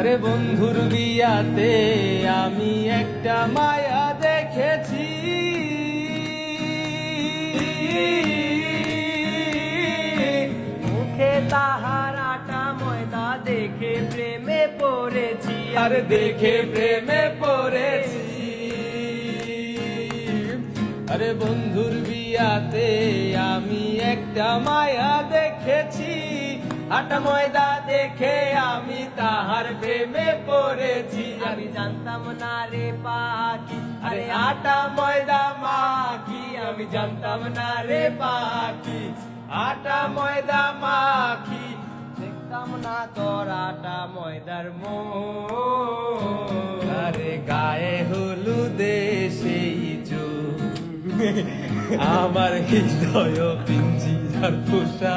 আরে বন্ধুর বিয়াতে আমি একটা মায়া দেখেছি, মুখে তাহার আটা ময়দা দেখে প্রেমে পড়েছি। আরে দেখে প্রেমে পড়েছি। আরে বন্ধুর বিয়াতে আমি একটা মায়া দেখেছি, আটা ময়দা দেখে আমি তাহার প্রেমে পড়েছি। আমি জানতাম না রে পাখি, আরে আটা ময়দা মাখি, আমি জানতাম না রে পাখি, আটা ময়দা মাখি, দেখতাম না তোর আটা ময়দার মোহ। আরে গায়ে হলুদে সেই চোখ, আমার হৃদয় পিঞ্জিরার পোষা।